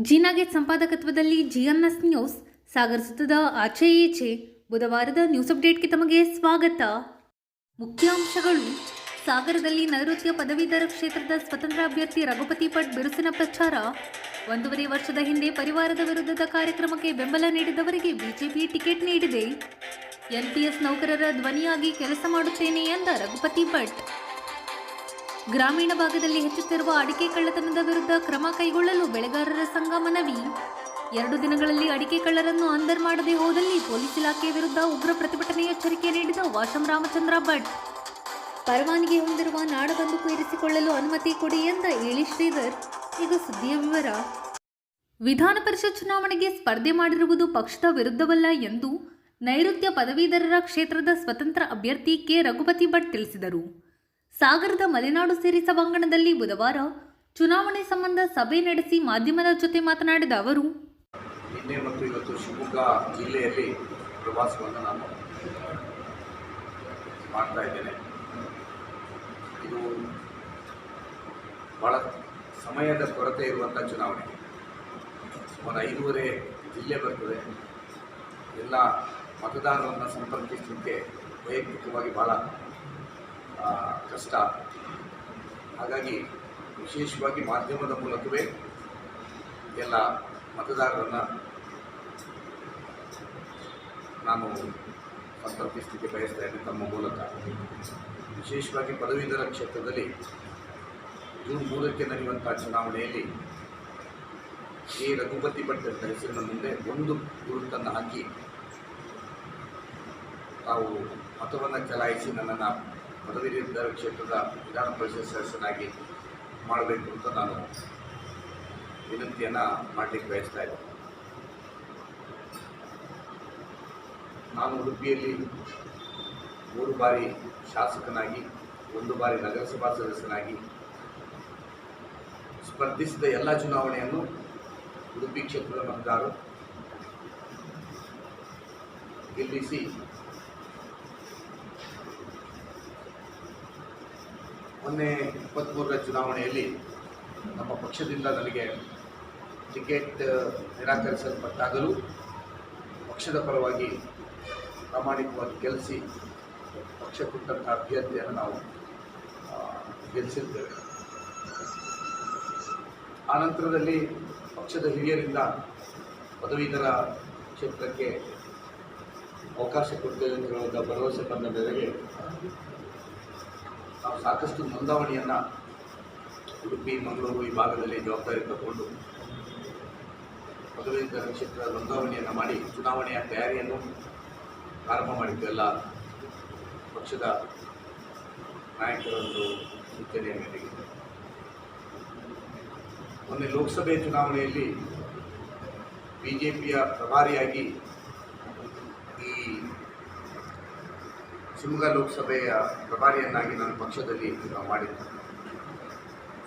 ಜಿನಾಗೆಟ್ ಸಂಪಾದಕತ್ವದಲ್ಲಿ ಜಿಎನ್ಎಸ್ news ಸಾಗರ ಸುತ್ತದ ಆಚೆ ಈಚೆ ಬುಧವಾರದ news ಅಪ್ಡೇಟ್ಗೆ ತಮಗೆ ಸ್ವಾಗತ. ಮುಖ್ಯಾಂಶಗಳು: ಸಾಗರದಲ್ಲಿ ನೈಋತ್ಯ ಪದವೀಧರ ಕ್ಷೇತ್ರದ ಸ್ವತಂತ್ರ ಅಭ್ಯರ್ಥಿ ರಘುಪತಿ ಭಟ್ ಬಿರುಸಿನ ಪ್ರಚಾರ. 1.5 ವರ್ಷದ ಹಿಂದೆ ಪರಿವಾರದ ವಿರುದ್ಧದ ಕಾರ್ಯಕ್ರಮಕ್ಕೆ ಬೆಂಬಲ ನೀಡಿದವರಿಗೆ ಬಿಜೆಪಿ ಟಿಕೆಟ್ ನೀಡಿದೆ. ಎನ್ಪಿಎಸ್ ನೌಕರರ ಧ್ವನಿಯಾಗಿ ಕೆಲಸ ಮಾಡುತ್ತೇನೆ ಎಂದ ರಘುಪತಿ ಭಟ್. ಗ್ರಾಮೀಣ ಭಾಗದಲ್ಲಿ ಹೆಚ್ಚುತ್ತಿರುವ ಅಡಿಕೆ ಕಳ್ಳತನದ ವಿರುದ್ಧ ಕ್ರಮ ಕೈಗೊಳ್ಳಲು ಬೆಳೆಗಾರರ ಸಂಘ ಮನವಿ. 2 ದಿನಗಳಲ್ಲಿ ಅಡಿಕೆ ಕಳ್ಳರನ್ನು ಅಂದರ್ ಮಾಡದೆ ಹೋದಲ್ಲಿ ಪೊಲೀಸ್ ಇಲಾಖೆ ವಿರುದ್ಧ ಉಗ್ರ ಪ್ರತಿಭಟನೆ ಎಚ್ಚರಿಕೆ ನೀಡಿದ ವಾಶಂ ರಾಮಚಂದ್ರ ಭಟ್. ಪರವಾನಗಿ ಹೊಂದಿರುವ ನಾಡಬಂದೂಕು ಇರಿಸಿಕೊಳ್ಳಲು ಅನುಮತಿ ಕೊಡಿ ಎಂದ ಏಳಿ ಶ್ರೀಧರ್. ಈಗ ಸುದ್ದಿಯ ವಿವರ. ವಿಧಾನ ಪರಿಷತ್ ಚುನಾವಣೆಗೆ ಸ್ಪರ್ಧೆ ಮಾಡಿರುವುದು ಪಕ್ಷದ ವಿರುದ್ಧವಲ್ಲ ಎಂದು ನೈಋತ್ಯ ಪದವೀಧರರ ಕ್ಷೇತ್ರದ ಸ್ವತಂತ್ರ ಅಭ್ಯರ್ಥಿ ಕೆ ರಘುಪತಿ ಭಟ್ ತಿಳಿಸಿದರು. ಸಾಗರದ ಮಲೆನಾಡು ಸೇರಿ ಸಭಾಂಗಣದಲ್ಲಿ ಬುಧವಾರ ಚುನಾವಣೆ ಸಂಬಂಧ ಸಭೆ ನಡೆಸಿ ಮಾಧ್ಯಮದ ಜೊತೆ ಮಾತನಾಡಿದ ಅವರು, ನಿನ್ನೆ ಮತ್ತು ಇವತ್ತು ಶಿವಮೊಗ್ಗ ಜಿಲ್ಲೆಯಲ್ಲಿ ಪ್ರವಾಸವನ್ನು ನಾನು ಮಾಡ್ತಾ ಇದ್ದೇನೆ. ಇದು ಭಾಳ ಸಮಯದ ಕೊರತೆ ಇರುವಂಥ ಚುನಾವಣೆ. ಸುಮಾರು 5.5 ಜಿಲ್ಲೆ ಬರ್ತದೆ. ಎಲ್ಲ ಮತದಾರರನ್ನು ಸಂಪರ್ಕಿಸಲಿಕ್ಕೆ ವೈಯಕ್ತಿಕವಾಗಿ ಭಾಳ ಕಷ್ಟ. ಹಾಗಾಗಿ ವಿಶೇಷವಾಗಿ ಮಾಧ್ಯಮದ ಮೂಲಕವೇ ಎಲ್ಲ ಮತದಾರರನ್ನು ನಾನು ಸಂಪರ್ಕಿಸಲಿಕ್ಕೆ ಬಯಸ್ತಾ ಇದ್ದೇನೆ ತಮ್ಮ ಮೂಲಕ. ವಿಶೇಷವಾಗಿ ಪದವೀಧರ ಕ್ಷೇತ್ರದಲ್ಲಿ ಜೂನ್ 3ಕ್ಕೆ ನಡೆಯುವಂಥ ಚುನಾವಣೆಯಲ್ಲಿ ಕೆ ರಘುಪತಿ ಭಟ್ ಅಂತ ಹೆಸರಿನ ಮುಂದೆ ಒಂದು ಗುರುತನ್ನು ಹಾಕಿ ತಾವು ಮತವನ್ನು ಚಲಾಯಿಸಿ ನನ್ನನ್ನು ಪದವೀಧರ ಕ್ಷೇತ್ರದ ವಿಧಾನ ಪರಿಷತ್ ಸದಸ್ಯನಾಗಿ ಮಾಡಬೇಕು ಅಂತ ನಾನು ವಿನಂತಿಯನ್ನು ಮಾಡಲಿಕ್ಕೆ ಬಯಸ್ತಾ ಇದ್ದೆ. ನಾನು ಉಡುಪಿಯಲ್ಲಿ 3 ಬಾರಿ ಶಾಸಕನಾಗಿ 1 ಬಾರಿ ನಗರಸಭಾ ಸದಸ್ಯನಾಗಿ ಸ್ಪರ್ಧಿಸಿದ ಎಲ್ಲ ಚುನಾವಣೆಯನ್ನು ಉಡುಪಿ ಕ್ಷೇತ್ರದ ಮತದಾರರು ಗೆಲ್ಲಿಸಿ ಮೊನ್ನೆ 23ರ ಚುನಾವಣೆಯಲ್ಲಿ ನಮ್ಮ ಪಕ್ಷದಿಂದ ನನಗೆ ಟಿಕೆಟ್ ನಿರಾಕರಿಸಲ್ಪಟ್ಟಾಗಲೂ ಪಕ್ಷದ ಪರವಾಗಿ ಪ್ರಾಮಾಣಿಕವಾಗಿ ಗೆಲ್ಲಿಸಿ ಪಕ್ಷ ಕೊಟ್ಟಂಥ ಅಭ್ಯರ್ಥಿಯನ್ನು ನಾವು ಗೆಲ್ಲಿಸಿದ್ದೇವೆ. ಆನಂತರದಲ್ಲಿ ಪಕ್ಷದ ಹಿರಿಯರಿಂದ ಪದವೀಧರ ಕ್ಷೇತ್ರಕ್ಕೆ ಅವಕಾಶ ಕೊಡ್ತೇವೆ ಅಂತ ಹೇಳುವಂಥ ಭರವಸೆ ಬಂದ ಮೇರೆಗೆ ನಾವು ಸಾಕಷ್ಟು ನೋಂದಾವಣಿಯನ್ನು ಉಡುಪಿ, ಮಂಗಳೂರು ಈ ಭಾಗದಲ್ಲಿ ಜವಾಬ್ದಾರಿ ತಗೊಂಡು ಪದವೀಧರ ಕ್ಷೇತ್ರದ ನೋಂದಾವಣಿಯನ್ನು ಮಾಡಿ ಚುನಾವಣೆಯ ತಯಾರಿಯನ್ನು ಪ್ರಾರಂಭ ಮಾಡಿದ್ದು. ಎಲ್ಲ ಪಕ್ಷದ ನಾಯಕರ ಒಂದು ಸೂಚನೆಯ ಮೇರೆಗೆ ಮೊನ್ನೆ ಲೋಕಸಭೆ ಚುನಾವಣೆಯಲ್ಲಿ ಬಿಜೆಪಿಯ ಪ್ರಭಾರಿಯಾಗಿ ಈ ಶಿವಮೊಗ್ಗ ಲೋಕಸಭೆಯ ಪ್ರಭಾರಿಯನ್ನಾಗಿ ನಾನು ಪಕ್ಷದಲ್ಲಿ ಮಾಡಿದ್ದೆ.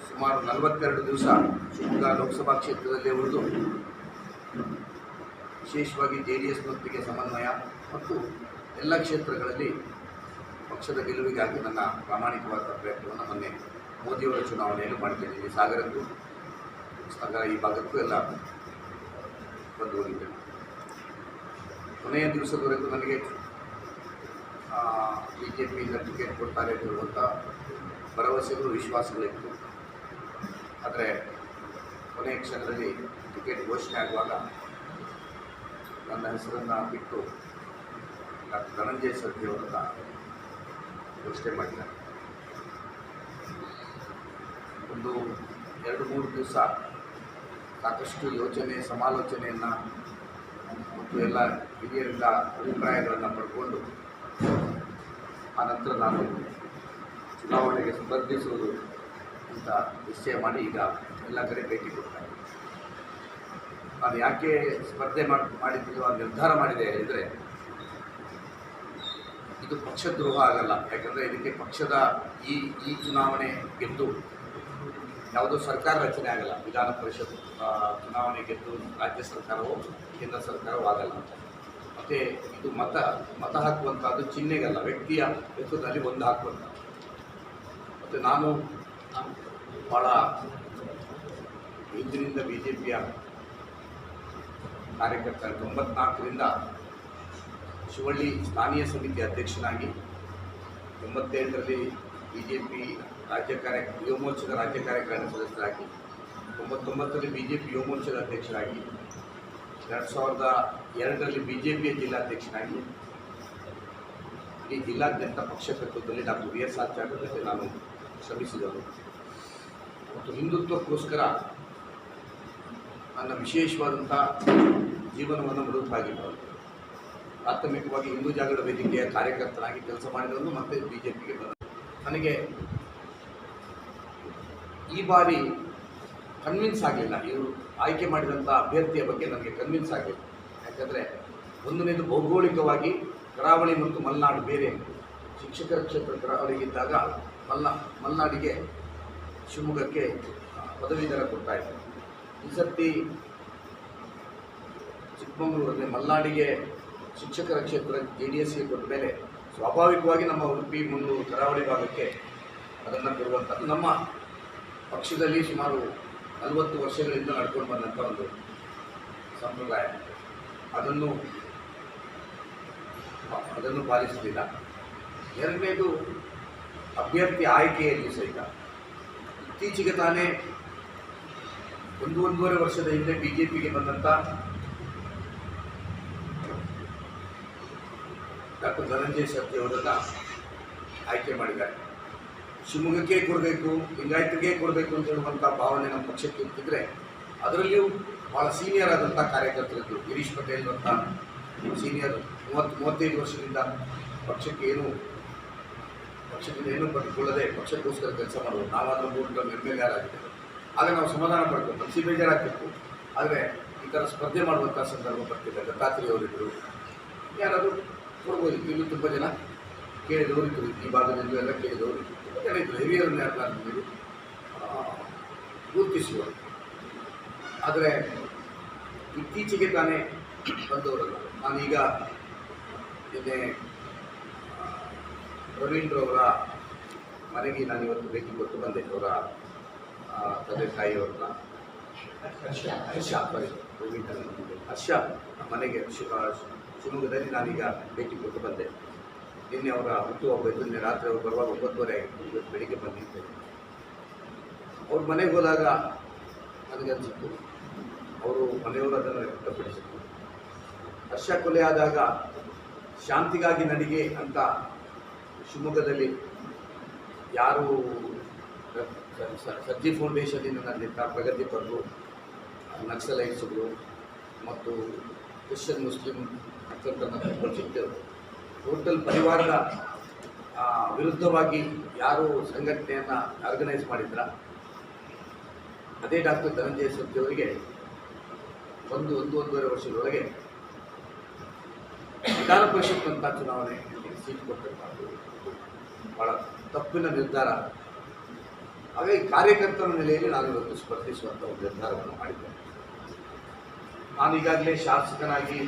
ಸುಮಾರು 42 ದಿವಸ ಶಿವಮೊಗ್ಗ ಲೋಕಸಭಾ ಕ್ಷೇತ್ರದಲ್ಲೇ ಉಳಿದು ವಿಶೇಷವಾಗಿ JDSನೊಂದಿಗೆ ಸಮನ್ವಯ ಮತ್ತು ಎಲ್ಲ ಕ್ಷೇತ್ರಗಳಲ್ಲಿ ಪಕ್ಷದ ಗೆಲುವಿಗಾಗಿ ನನ್ನ ಪ್ರಾಮಾಣಿಕವಾದ ಪ್ರಯತ್ನವನ್ನು ಮೊನ್ನೆ ಮೋದಿಯವರ ಚುನಾವಣೆಯಲ್ಲಿ ಮಾಡಿದ್ದೇನೆ. ಸಾಗರಕ್ಕೂ ಸಾಗರ ಈ ಭಾಗಕ್ಕೂ ಎಲ್ಲ ಬಂದು ಹೋಗಿದ್ದೇನೆ. ಕೊನೆಯ ದಿವಸದವರೆಗೂ ನನಗೆ ಬಿಜೆಪಿಯಿಂದ ಟಿಕೆಟ್ ಕೊಡ್ತಾರೆ ಅಂತ ಹೇಳುವಂಥ ಭರವಸೆಗಳು, ವಿಶ್ವಾಸಗಳಿತ್ತು. ಆದರೆ ಕೊನೆಯ ಕ್ಷಣದಲ್ಲಿ ಟಿಕೆಟ್ ಘೋಷಣೆ ಆಗುವಾಗ ನನ್ನ ಹೆಸರನ್ನು ಬಿಟ್ಟು ಡಾಕ್ಟರ್ ಧನಂಜಯ ಸರ್ಜಿ ಅವರನ್ನು ಘೋಷಣೆ ಮಾಡಿದ್ದಾರೆ. ಒಂದು 2-3 ದಿವಸ ಸಾಕಷ್ಟು ಯೋಚನೆ, ಸಮಾಲೋಚನೆಯನ್ನು ಮತ್ತು ಎಲ್ಲ ಹಿರಿಯರಿಂದ ಅಭಿಪ್ರಾಯಗಳನ್ನು ಪಡ್ಕೊಂಡು ಆನಂತರ ನಾನು ಚುನಾವಣೆಗೆ ಸ್ಪರ್ಧಿಸುವುದು ಅಂತ ನಿಶ್ಚಯ ಮಾಡಿ ಈಗ ಎಲ್ಲ ಕಡೆ ಭೇಟಿ ಕೊಡ್ತಾರೆ. ನಾನು ಯಾಕೆ ಸ್ಪರ್ಧೆ ಮಾಡಿದ್ದು ನಿರ್ಧಾರ ಮಾಡಿದೆ ಹೇಳಿದರೆ, ಇದು ಪಕ್ಷದ್ರೋಹ ಆಗಲ್ಲ. ಯಾಕಂದರೆ ಇದಕ್ಕೆ ಪಕ್ಷದ ಈ ಚುನಾವಣೆ ಗೆದ್ದು ಯಾವುದೋ ಸರ್ಕಾರ ರಚನೆ ಆಗಲ್ಲ. ವಿಧಾನ ಪರಿಷತ್ ಚುನಾವಣೆ ಗೆದ್ದು ರಾಜ್ಯ ಸರ್ಕಾರವೋ ಕೇಂದ್ರ ಸರ್ಕಾರವೋ ಆಗಲ್ಲ. ಮತ್ತು ಇದು ಮತ ಹಾಕುವಂಥದ್ದು ಚಿಹ್ನೆಗಲ್ಲ, ವ್ಯಕ್ತಿಯ ಹೆಸರಿನಲ್ಲಿ ಒಂದು ಹಾಕುವಂಥ. ಮತ್ತು ನಾನು ಭಾಳ ಹಿಂದಿನಿಂದ ಬಿ ಜೆ ಪಿಯ ಕಾರ್ಯಕರ್ತ 94ರಿಂದ ಶಿವಳ್ಳಿ ಸ್ಥಾನೀಯ ಸಮಿತಿ ಅಧ್ಯಕ್ಷನಾಗಿ, 97ರಲ್ಲಿ ಬಿ ಜೆ ಪಿ ಯುವ ಮೋರ್ಚಾದ ರಾಜ್ಯ ಕಾರ್ಯಕಾರಿಣಿ ಸದಸ್ಯರಾಗಿ, 99ರಲ್ಲಿ ಬಿ ಜೆ ಪಿ ಯುವ ಮೋರ್ಚಾದ ಅಧ್ಯಕ್ಷರಾಗಿ, 2002ರಲ್ಲಿ ಬಿ ಜೆ ಪಿಯ ಜಿಲ್ಲಾಧ್ಯಕ್ಷನಾಗಿ, ಈ ಜಿಲ್ಲಾದ್ಯಂತ ಪಕ್ಷಕತ್ವದಲ್ಲಿ ಡಾಕ್ಟರ್ ವಿ ಎಸ್ ಆಚಾರ್ಯ ಜೊತೆ ನಾನು ಶ್ರಮಿಸಿದವರು ಮತ್ತು ಹಿಂದುತ್ವಕ್ಕೋಸ್ಕರ ನನ್ನ ವಿಶೇಷವಾದಂಥ ಜೀವನವನ್ನು ಮುಡುಪಾಗಿದ್ದವರು. ಪ್ರಾಥಮಿಕವಾಗಿ ಹಿಂದೂ ಜಾಗರಣ ವೇದಿಕೆಯ ಕಾರ್ಯಕರ್ತನಾಗಿ ಕೆಲಸ ಮಾಡಿದವರು ಮತ್ತೆ ಬಿ ಜೆ ಪಿಗೆ ಬಂದರು. ನನಗೆ ಈ ಬಾರಿ ಕನ್ವಿನ್ಸ್ ಆಗಲಿಲ್ಲ, ಇವರು ಆಯ್ಕೆ ಮಾಡಿದಂಥ ಅಭ್ಯರ್ಥಿಯ ಬಗ್ಗೆ ನನಗೆ ಕನ್ವಿನ್ಸ್ ಆಗಲಿಲ್ಲ. ಯಾಕಂದರೆ ಒಂದನೇದು ಭೌಗೋಳಿಕವಾಗಿ ಕರಾವಳಿ ಮತ್ತು ಮಲೆನಾಡು ಬೇರೆ. ಶಿಕ್ಷಕರ ಕ್ಷೇತ್ರ ಕರಾವಳಿಗಿದ್ದಾಗ ಮಲೆನಾಡಿಗೆ ಶಿವಮೊಗ್ಗಕ್ಕೆ ಪದವೀಧರ ಕೊಡ್ತಾಯಿದ್ದಾರೆ. ಈ ಸರ್ತಿ ಚಿಕ್ಕಮಗಳೂರಲ್ಲಿ ಮಲೆನಾಡಿಗೆ ಶಿಕ್ಷಕರ ಕ್ಷೇತ್ರ JDSಗೆ ಕೊಟ್ಟ ಮೇಲೆ ಸ್ವಾಭಾವಿಕವಾಗಿ ನಮ್ಮ ಉಡುಪಿ ಮಂಗಳೂರು ಕರಾವಳಿ ಭಾಗಕ್ಕೆ ಅದನ್ನು ಕೊಡುವಂಥದ್ದು ನಮ್ಮ ಪಕ್ಷದಲ್ಲಿ ಸುಮಾರು 40 ವರ್ಷಗಳಿಂದ ನಡ್ಕೊಂಡು ಬಂದಂಥ ಒಂದು ಸಂಪ್ರದಾಯ. ಅದನ್ನು ಪಾಲಿಸಲಿಲ್ಲ. ಎರಡನೇದು ಅಭ್ಯರ್ಥಿ ಆಯ್ಕೆಯಲ್ಲಿ ಸಹಿತ ಇತ್ತೀಚೆಗೆ ತಾನೇ 1-1.5 ವರ್ಷದ ಹಿಂದೆ ಬಿ ಜೆ ಪಿಗೆ ಬಂದಂಥ ಡಾಕ್ಟರ್ ಧನಂಜಯ ಶೆಟ್ಟಿ ಅವರನ್ನು ಆಯ್ಕೆ ಮಾಡಿದ್ದಾರೆ. ಶಿವಮೊಗ್ಗಕ್ಕೆ ಕೊಡಬೇಕು, ಲಿಂಗಾಯತರಿಗೆ ಕೊಡಬೇಕು ಅಂತ ಹೇಳುವಂಥ ಭಾವನೆ ನಮ್ಮ ಪಕ್ಷಕ್ಕೆ ಇರ್ತಿದ್ರೆ, ಅದರಲ್ಲಿಯೂ ಭಾಳ ಸೀನಿಯರ್ ಆದಂಥ ಕಾರ್ಯಕರ್ತರಿದ್ದು ಗಿರೀಶ್ ಪಟೇಲ್ ಅಂತ ಸೀನಿಯರ್ 30-35 ವರ್ಷದಿಂದ ಪಕ್ಷಕ್ಕೆ ಏನೂ ಪಡೆದುಕೊಳ್ಳದೆ ಪಕ್ಷಕ್ಕೋಸ್ಕರ ಕೆಲಸ ಮಾಡೋದು. ನಾವಾದರೂ 3 ಟರ್ಮ್ MLA ಆಗಿದ್ದೇವೆ. ಆಗ ನಾವು ಸಮಾಧಾನ ಪಡ್ಕೊಂಡು ಮನಸ್ಸಿ ಬೇಜಾರಾಗ್ತಿತ್ತು. ಆದರೆ ಈ ಥರ ಸ್ಪರ್ಧೆ ಮಾಡುವಂಥ ಸಂದರ್ಭ ಬರ್ತಿದೆ. ದತ್ತಾತ್ರಿ ಅವರಿದ್ದರು, ಯಾರಾದರೂ ಕೊಡ್ಬೋದಿತ್ತು. ಇಲ್ಲಿ ತುಂಬ ಜನ ಕೇಳಿದವರು ಇದ್ದರು, ಈ ಭಾಗದಲ್ಲೂ ಎಲ್ಲ ಕೇಳಿದವರು ತುಂಬ ಜನ ಇದ್ದರು. ಹಿರಿಯರನ್ನು ಯಾರು ಗುರುತಿಸುವರು. ಆದರೆ ಇತ್ತೀಚೆಗೆ ತಾನೇ ಬಂದವರಲ್ಲ. ನಾನೀಗ ನಿನ್ನೆ ಪ್ರವೀಣ್ರವರ ಮನೆಗೆ ನಾನಿವತ್ತು ಭೇಟಿ ಕೊಟ್ಟು ಬಂದೆ. ಅವರ ತಂದೆ ತಾಯಿಯವ್ರನ್ನ ಹರ್ಷ ಮನೆಗೆ ಶಿವಮೊಗ್ಗದಲ್ಲಿ ನಾನೀಗ ಭೇಟಿ ಕೊಟ್ಟು ಬಂದೆ. ನಿನ್ನೆ ಅವರ ಹುಟ್ಟುಹಬ್ಬ ಇದ್ದು, ನಿನ್ನೆ ರಾತ್ರಿ ಅವರು ಬರುವಾಗ 9:30 ಆಗಿತ್ತು. ಇವತ್ತು ಬೆಳಿಗ್ಗೆ ಬಂದಿದ್ದೆ. ಅವ್ರ ಮನೆಗೆ ಹೋದಾಗ ನನಗನ್ಸಿತ್ತು, ಅವರು ಮನೆಯವರು ಅದನ್ನು ವ್ಯಕ್ತಪಡಿಸಿದ್ರು. ಹರ್ಷ ಕೊಲೆ ಆದಾಗ ಶಾಂತಿಗಾಗಿ ನಡಿಗೆ ಅಂತ ಶಿವಮೊಗ್ಗದಲ್ಲಿ ಯಾರು ಸರ್ಜಿ ಫೌಂಡೇಶನ್ನಿಂದ ನಡೆದಿದ್ದ ಪ್ರಗತಿಪರರು, ನಕ್ಸಲೈಟ್ಸ್ಗಳು ಮತ್ತು ಕ್ರಿಶ್ಚಿಯನ್ ಮುಸ್ಲಿಂ ಪ್ರೊಜೆಕ್ಟ್ ಟೋಟಲ್ ಪರಿವಾರದ ವಿರುದ್ಧವಾಗಿ ಯಾರು ಸಂಘಟನೆಯನ್ನು ಆರ್ಗನೈಸ್ ಮಾಡಿದ್ರ, ಅದೇ ಡಾಕ್ಟರ್ ಧನಂಜಯ ಶೆಟ್ಟಿ ಅವರಿಗೆ 1-1.5 ವರ್ಷದೊಳಗೆ ವಿಧಾನ ಪರಿಷತ್ ಅಂತ ಚುನಾವಣೆ ಸೀಟ್ ಕೊಟ್ಟಿರ್ತಾರೆ. ಭಾಳ ತಪ್ಪಿನ ನಿರ್ಧಾರ. ಹಾಗಾಗಿ ಕಾರ್ಯಕರ್ತರ ನೆಲೆಯಲ್ಲಿ ನಾನು ಇವತ್ತು ಸ್ಪರ್ಧಿಸುವಂಥ ಒಂದು ನಿರ್ಧಾರವನ್ನು ಮಾಡಿದ್ದೇನೆ. ನಾನು ಈಗಾಗಲೇ ಶಾಸಕನಾಗಿ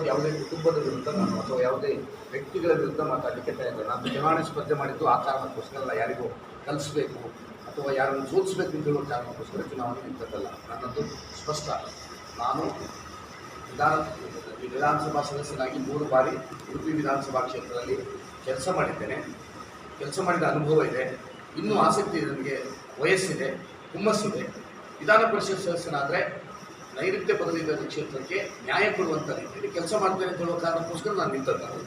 ಯಾವುದೇ ಕುಟುಂಬದ ವಿರುದ್ಧ ನಾನು ಅಥವಾ ಯಾವುದೇ ವ್ಯಕ್ತಿಗಳ ವಿರುದ್ಧ ಮಾತಾಡಲಿಕ್ಕೆ ತಯಾರಿಲ್ಲ. ನಾನು ಚುನಾವಣೆ ಸ್ಪರ್ಧೆ ಮಾಡಿದ್ದು ಆ ಕಾರಣಕ್ಕೋಸ್ಕರ, ಯಾರಿಗೂ ಕಲಿಸ್ಬೇಕು ಅಥವಾ ಯಾರನ್ನು ಸೋಲಿಸಬೇಕು ಅಂತ ಹೇಳುವ ಕಾರಣಕ್ಕೋಸ್ಕರ ಚುನಾವಣೆ ನಿಂತದ್ದಲ್ಲ. ನನ್ನದು ಸ್ಪಷ್ಟ. ನಾನು ವಿಧಾನಸಭಾ ಸದಸ್ಯನಾಗಿ 3 ಬಾರಿ ಉಡುಪಿ ವಿಧಾನಸಭಾ ಕ್ಷೇತ್ರದಲ್ಲಿ ಕೆಲಸ ಮಾಡಿದ್ದೇನೆ. ಕೆಲಸ ಮಾಡಿದ ಅನುಭವ ಇದೆ. ಇನ್ನೂ ಆಸಕ್ತಿ ಇದೆ, ನನಗೆ ವಯಸ್ಸಿದೆ, ಹುಮ್ಮಸ್ಸಿದೆ. ವಿಧಾನ ಪರಿಷತ್ ಸದಸ್ಯನಾದರೆ ನೈಋತ್ಯ ಪದವೀಧರ ಕ್ಷೇತ್ರಕ್ಕೆ ನ್ಯಾಯ ಕೊಡುವಂಥ ರೀತಿಯಲ್ಲಿ ಕೆಲಸ ಮಾಡ್ತೇನೆ ಅಂತ ಹೇಳುವ ಕಾರಣಕ್ಕೋಸ್ಕರ ನಾನು ನಿಂತದ್ದು.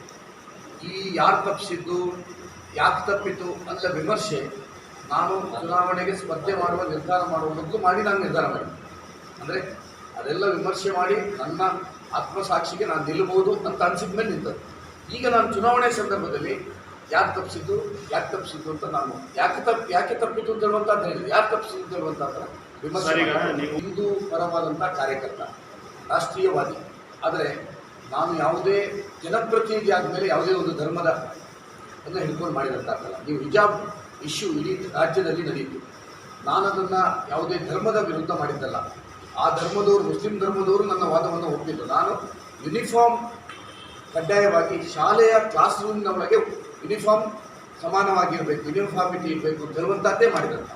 ಈ ಯಾರು ತಪ್ಪಿಸಿದ್ದು, ಯಾಕೆ ತಪ್ಪಿತು ಅಂತ ವಿಮರ್ಶೆ ನಾನು ಚುನಾವಣೆಗೆ ಸ್ಪರ್ಧೆ ಮಾಡುವ ನಿರ್ಧಾರ ಮಾಡುವ ಮೊದಲು ಮಾಡಿ ನಾನು ನಿರ್ಧಾರ ಮಾಡಿದ್ದೆ. ಅಂದರೆ ಅದೆಲ್ಲ ವಿಮರ್ಶೆ ಮಾಡಿ ನನ್ನ ಆತ್ಮಸಾಕ್ಷಿಗೆ ನಾನು ನಿಲ್ಲಬಹುದು ಅಂತ ಅನಿಸಿದ ಮೇಲೆ ನಿಂತದ್ದು. ಈಗ ನಾನು ಚುನಾವಣೆ ಸಂದರ್ಭದಲ್ಲಿ ಯಾರು ತಪ್ಪಿಸಿದ್ದು ಅಂತ ನಾನು ಯಾಕೆ ತಪ್ಪಿತು ಅಂತ ಹೇಳುವಂಥದ್ದು ಹೇಳಿದೆ. ಯಾರು ತಪ್ಪಿಸಿದ್ದು ಅಂತ ಹೇಳುವಂಥ ವಿಮರ್ಶೆ ಹಿಂದೂ ಪರವಾದಂಥ ಕಾರ್ಯಕರ್ತ, ರಾಷ್ಟ್ರೀಯವಾದಿ. ಆದರೆ ನಾನು ಯಾವುದೇ ಜನಪ್ರತಿನಿಧಿ ಆದಮೇಲೆ ಯಾವುದೇ ಒಂದು ಧರ್ಮದ ಅದನ್ನು ಹಿಡ್ಕೊಂಡು ಮಾಡಿದಂತಾಗಲ್ಲ. ನೀವು ಹಿಜಾಬ್ ಇಶ್ಯೂ ಇಡೀ ರಾಜ್ಯದಲ್ಲಿ ನಡೆಯಿತು. ನಾನು ಅದನ್ನು ಯಾವುದೇ ಧರ್ಮದ ವಿರುದ್ಧ ಮಾಡಿದ್ದಲ್ಲ. ಆ ಧರ್ಮದವರು, ಮುಸ್ಲಿಂ ಧರ್ಮದವರು ನನ್ನ ವಾದವನ್ನು ಒಪ್ಪಿದ್ದು. ನಾನು ಯೂನಿಫಾರ್ಮ್ ಕಡ್ಡಾಯವಾಗಿ ಶಾಲೆಯ ಕ್ಲಾಸ್ ರೂಮ್ನ ಒಳಗೆ ಯೂನಿಫಾರ್ಮ್ ಸಮಾನವಾಗಿರಬೇಕು, ಯೂನಿಫಾರ್ಮಿಟಿ ಇರಬೇಕು ಅಂತ ಹೇಳುವಂಥದ್ದೇ ಮಾಡಿದಂಥ.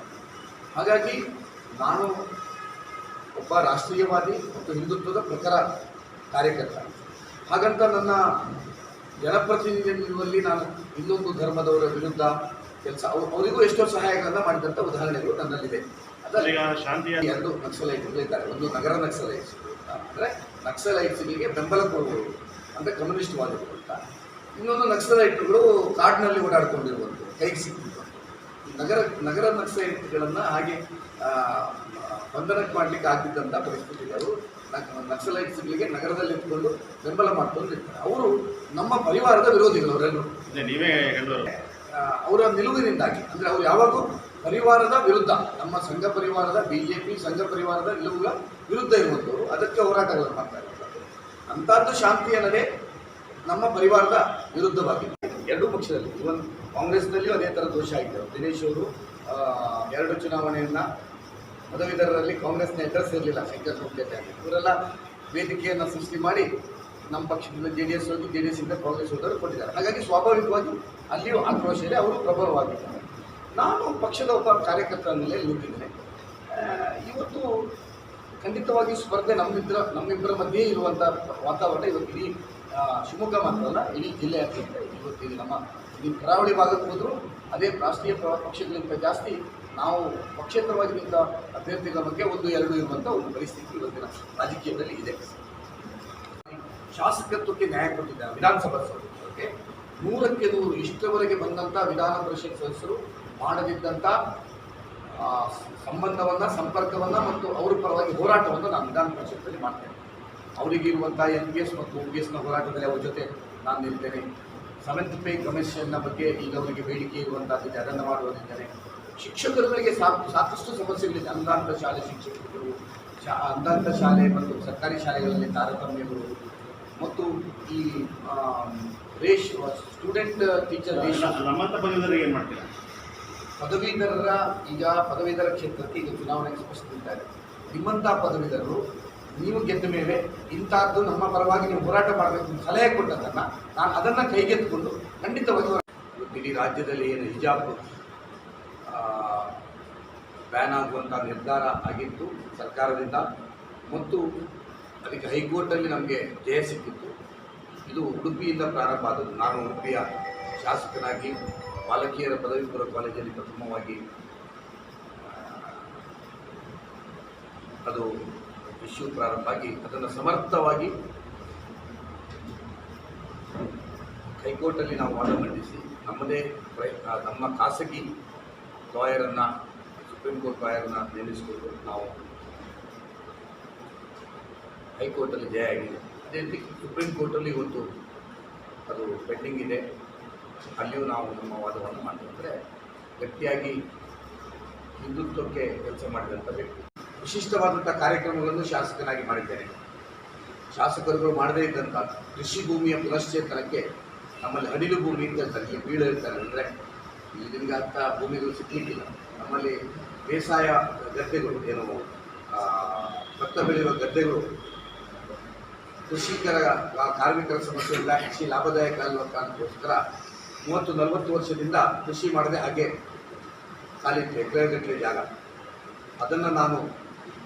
ಹಾಗಾಗಿ ನಾನು ಒಬ್ಬ ರಾಷ್ಟ್ರೀಯವಾದಿ ಮತ್ತು ಹಿಂದುತ್ವದ ಪ್ರಖರ ಕಾರ್ಯಕರ್ತ. ಹಾಗಂತ ನನ್ನ ಜನಪ್ರತಿನಿಧಿತ್ವದಲ್ಲಿ ನಾನು ಇನ್ನೊಂದು ಧರ್ಮದವರ ವಿರುದ್ಧ ಕೆಲಸ ಅವರಿಗೂ ಎಷ್ಟೋ ಸಹಾಯಗಳನ್ನು ಮಾಡಿದಂಥ ಉದಾಹರಣೆಗಳು ನನ್ನಲ್ಲಿದೆ. ಅದರಲ್ಲಿ ಶಾಂತಿಯ 2 ನಕ್ಸಲೈಟ್ಗಳಿದ್ದಾರೆ. ಒಂದು ನಗರ ನಕ್ಸಲೈಟ್ಸ್ ಅಂದರೆ ನಕ್ಸಲೈಟ್ಸ್ಗಳಿಗೆ ಬೆಂಬಲ ಕೊಡುವವರು ಅಂದರೆ ಕಮ್ಯುನಿಸ್ಟ್ ವಾದಿಗಳು ಅಂತ. ಇನ್ನೊಂದು ನಕ್ಸಲೈಟ್ಗಳು ಕಾಡಿನಲ್ಲಿ ಓಡಾಡ್ಕೊಂಡಿರುವಂಥದ್ದು, ಕೈಗೆ ಸಿಕ್ಕಿರುವಂಥದ್ದು. ನಗರ ನಕ್ಸಲೈಟ್ಗಳನ್ನು ಹಾಗೆ ಬಂಧನಕ್ಕೆ ಮಾಡಲಿಕ್ಕೆ ಆಗಿದ್ದಂಥ ಪರಿಸ್ಥಿತಿಗಳು ನಕ್ಸಲೈಟ್ಸ್ಗಳಿಗೆ ನಗರದಲ್ಲಿ ಇಟ್ಕೊಂಡು ಬೆಂಬಲ ಮಾಡ್ಕೊಂಡಿರ್ತಾರೆ. ಅವರು ನಮ್ಮ ಪರಿವಾರದ ವಿರೋಧಿಗಳು. ಅವರೆಲ್ಲರೂ ನೀವೇ ಹೇಳೋರು ಅವರ ನಿಲುವಿನಿಂದಾಗಿ, ಅಂದರೆ ಅವರು ಯಾವಾಗೂ ಪರಿವಾರದ ವಿರುದ್ಧ, ನಮ್ಮ ಸಂಘ ಪರಿವಾರದ BJP ಸಂಘ ಪರಿವಾರದ ನಿಲುವುಗಳ ವಿರುದ್ಧ ಇರುವಂಥವರು, ಅದಕ್ಕೆ ಹೋರಾಟಗಳನ್ನು ಮಾಡ್ತಾ ಇರುವಂಥದ್ದು. ಅಂಥದ್ದು ಶಾಂತಿ ಅನ್ನೋದೇ ನಮ್ಮ ಪರಿವಾರದ ವಿರುದ್ಧವಾಗಿದೆ. ಎರಡೂ ಪಕ್ಷದಲ್ಲಿ, ಇವನ್ ಕಾಂಗ್ರೆಸ್ನಲ್ಲಿಯೂ ಅದೇ ಥರ ದೋಷ ಆಗಿದೆ. ದಿನೇಶ್ ಅವರು 2 ಚುನಾವಣೆಯನ್ನು ಪದವೀಧರರಲ್ಲಿ ಕಾಂಗ್ರೆಸ್ನ ಅಡ್ರೆಸ್ ಇರಲಿಲ್ಲ, ಶಂಕರ್ ಜೊತೆ ಆಗಿ ಇವರೆಲ್ಲ ವೇದಿಕೆಯನ್ನು ಸೃಷ್ಟಿ ಮಾಡಿ ನಮ್ಮ ಪಕ್ಷದಿಂದ JDS ಹೋಗಿ JDS ಇಂದ ಕಾಂಗ್ರೆಸ್ ಹೋದವರು ಕೊಟ್ಟಿದ್ದಾರೆ. ಹಾಗಾಗಿ ಸ್ವಾಭಾವಿಕವಾಗಿ ಅಲ್ಲಿಯೂ ಆಕ್ರೋಶ ಇದೆ, ಅವರು ಪ್ರಬಲವಾಗಿದ್ದಾರೆ. ನಾನು ಪಕ್ಷದ ಒಬ್ಬ ಕಾರ್ಯಕರ್ತರ ಮೇಲೆ ನಿಂತಿದ್ದೇನೆ. ಇವತ್ತು ಖಂಡಿತವಾಗಿ ಸ್ಪರ್ಧೆ ನಮ್ಮಿಬ್ಬರ ಮಧ್ಯೆ ಇರುವಂಥ ವಾತಾವರಣ ಇವತ್ತು ಇಡೀ ಶಿವಮೊಗ್ಗ ಮಾತ್ರ ಅಲ್ಲ, ಇಡೀ ಜಿಲ್ಲೆಯಾದ್ಯಂತ ಇವತ್ತು ಇಲ್ಲಿ ನಮ್ಮ ಈ ಕರಾವಳಿ ಭಾಗಕ್ಕೆ ಹೋದರೂ ಅದೇ ರಾಷ್ಟ್ರೀಯ ಪಕ್ಷಗಳಿಗಿಂತ ಜಾಸ್ತಿ ನಾವು ಪಕ್ಷೇತರವಾಗಿ ನಿಂತ ಅಭ್ಯರ್ಥಿಗಳ ಬಗ್ಗೆ 1-2 ಇರುವಂಥ ಒಂದು ಪರಿಸ್ಥಿತಿ ಇವತ್ತಿನ ರಾಜಕೀಯದಲ್ಲಿ ಇದೆ. ಶಾಸಕತ್ವಕ್ಕೆ ನ್ಯಾಯ ಕೊಟ್ಟಿದ್ದಾರೆ ವಿಧಾನಸಭಾ ಸದಸ್ಯರಿಗೆ 100ಕ್ಕೆ 100 ಇಷ್ಟರವರೆಗೆ ಬಂದಂಥ ವಿಧಾನ ಪರಿಷತ್ ಸದಸ್ಯರು ಮಾಡದಿದ್ದಂಥ ಸಂಬಂಧವನ್ನು, ಸಂಪರ್ಕವನ್ನು ಮತ್ತು ಅವರ ಪರವಾಗಿ ಹೋರಾಟವನ್ನು ನಾನು ವಿಧಾನ ಪರಿಷತ್ತಲ್ಲಿ ಮಾಡ್ತೇನೆ. ಅವರಿಗಿರುವಂಥ NPS ಮತ್ತು OPSನ ಹೋರಾಟದಲ್ಲಿ ಅವ್ರ ಜೊತೆ ನಾನು ನಿಲ್ತೇನೆ. 7th ಪೇ ಕಮಿಷನ್ನ ಬಗ್ಗೆ ಈಗ ಅವರಿಗೆ ಬೇಡಿಕೆ ಇರುವಂಥದ್ದಿದೆ, ಅದನ್ನು ಮಾಡುವುದಿದ್ದೇನೆ. ಶಿಕ್ಷಕರುಗಳಿಗೆ ಸಾಕಷ್ಟು ಸಮಸ್ಯೆಗಳಿದೆ. ಅಂಧಾಂತ ಶಾಲೆ ಶಿಕ್ಷಕರು, ಅಂಧಾಂತ ಶಾಲೆ ಮತ್ತು ಸರ್ಕಾರಿ ಶಾಲೆಗಳಲ್ಲಿ ತಾರತಮ್ಯಗಳು ಮತ್ತು ಈ ಸ್ಟೂಡೆಂಟ್ ಟೀಚರ್ ನಮ್ಮಂತ ಪದವೀಧರಿಗೆ ಏನು ಮಾಡ್ತೀರಾ? ಪದವೀಧರ ಕ್ಷೇತ್ರಕ್ಕೆ ಈಗ ಚುನಾವಣೆಗೆ ಸ್ಪಷ್ಟವಿದ್ದಾರೆ. ನಿಮ್ಮಂಥ ಪದವೀಧರರು ನೀವು ಗೆದ್ದ ಮೇಲೆ ಇಂಥದ್ದು ನಮ್ಮ ಪರವಾಗಿ ನೀವು ಹೋರಾಟ ಮಾಡಬೇಕು ಅಂತ ಸಲಹೆ ಕೊಟ್ಟದ್ದನ್ನು ನಾನು ಅದನ್ನು ಕೈಗೆತ್ತಿಕೊಂಡು ಖಂಡಿತವಾಗಿ ಇಡೀ ರಾಜ್ಯದಲ್ಲಿ ಏನು ಹಿಜಾಬ್ ಬ್ಯಾನ್ ಆಗುವಂಥ ನಿರ್ಧಾರ ಆಗಿತ್ತು ಸರ್ಕಾರದಿಂದ ಮತ್ತು ಅದಕ್ಕೆ ಹೈಕೋರ್ಟಲ್ಲಿ ನಮಗೆ ಜಯ ಸಿಕ್ಕಿತ್ತು. ಇದು ಉಡುಪಿಯಿಂದ ಪ್ರಾರಂಭ ಆದದ್ದು. ನಾನು ಉಡುಪಿಯ ಶಾಸಕನಾಗಿ ಬಾಲಕಿಯರ ಪದವಿ ಪೂರ್ವ ಕಾಲೇಜಲ್ಲಿ ಪ್ರಥಮವಾಗಿ ಅದು ಇಶ್ಯೂ ಪ್ರಾರಂಭ ಆಗಿ ಅದನ್ನು ಸಮರ್ಥವಾಗಿ ಹೈಕೋರ್ಟಲ್ಲಿ ನಾವು ವಾದ ಮಂಡಿಸಿ ನಮ್ಮ ಖಾಸಗಿ ಲಾಯರನ್ನು, ಸುಪ್ರೀಂ ಕೋರ್ಟ್ ಲಾಯರನ್ನು ನೇಮಿಸಿಕೊಂಡು ನಾವು ಹೈಕೋರ್ಟಲ್ಲಿ ಜಯ ಆಗಿದೆ. ಅದೇ ರೀತಿ ಸುಪ್ರೀಂ ಕೋರ್ಟಲ್ಲಿ ಇವತ್ತು ಅದು ಪೆಂಡಿಂಗ್ ಇದೆ, ಅಲ್ಲಿಯೂ ನಾವು ನಮ್ಮ ವಾದವನ್ನು ಮಾಡ್ತೀವಿ. ಅಂದರೆ ಗಟ್ಟಿಯಾಗಿ ಹಿಂದುತ್ವಕ್ಕೆ ಕೆಲಸ ಮಾಡಿದಂಥ ವ್ಯಕ್ತಿ. ವಿಶಿಷ್ಟವಾದಂಥ ಕಾರ್ಯಕ್ರಮಗಳನ್ನು ಶಾಸಕನಾಗಿ ಮಾಡಿದ್ದೇನೆ. ಶಾಸಕರುಗಳು ಮಾಡದೇ ಇದ್ದಂಥ ಕೃಷಿ ಭೂಮಿಯ ಪುನಶ್ಚೇತನಕ್ಕೆ ನಮ್ಮಲ್ಲಿ ಅಡಿಲು ಭೂಮಿ ಅಂತ ಹೇಳ್ತಾರೆ, ಇಲ್ಲಿ ಬೀಳು ಇರ್ತಾರೆ. ಅಂದರೆ ನಿಮಗೆ ಅಂಥ ಭೂಮಿಗಳು ಸಿಕ್ಕಲಿಕ್ಕಿಲ್ಲ. ನಮ್ಮಲ್ಲಿ ಬೇಸಾಯ ಗದ್ದೆಗಳು, ಏನು ಭತ್ತ ಬೆಳೆಯುವ ಗದ್ದೆಗಳು, ಕೃಷಿಕರ ಕಾರ್ಮಿಕರ ಸಮಸ್ಯೆ ಇಲ್ಲ, ಕೃಷಿ ಲಾಭದಾಯಕ ಅನ್ನುವ ಕಾರಣಕ್ಕೋಸ್ಕರ 30-40 ವರ್ಷದಿಂದ ಕೃಷಿ ಮಾಡದೆ ಹಾಗೆ ಕಾಲಿಟ್ಟು ಎಕರೆಗಟ್ಟಲೆ ಜಾಗ, ಅದನ್ನು ನಾನು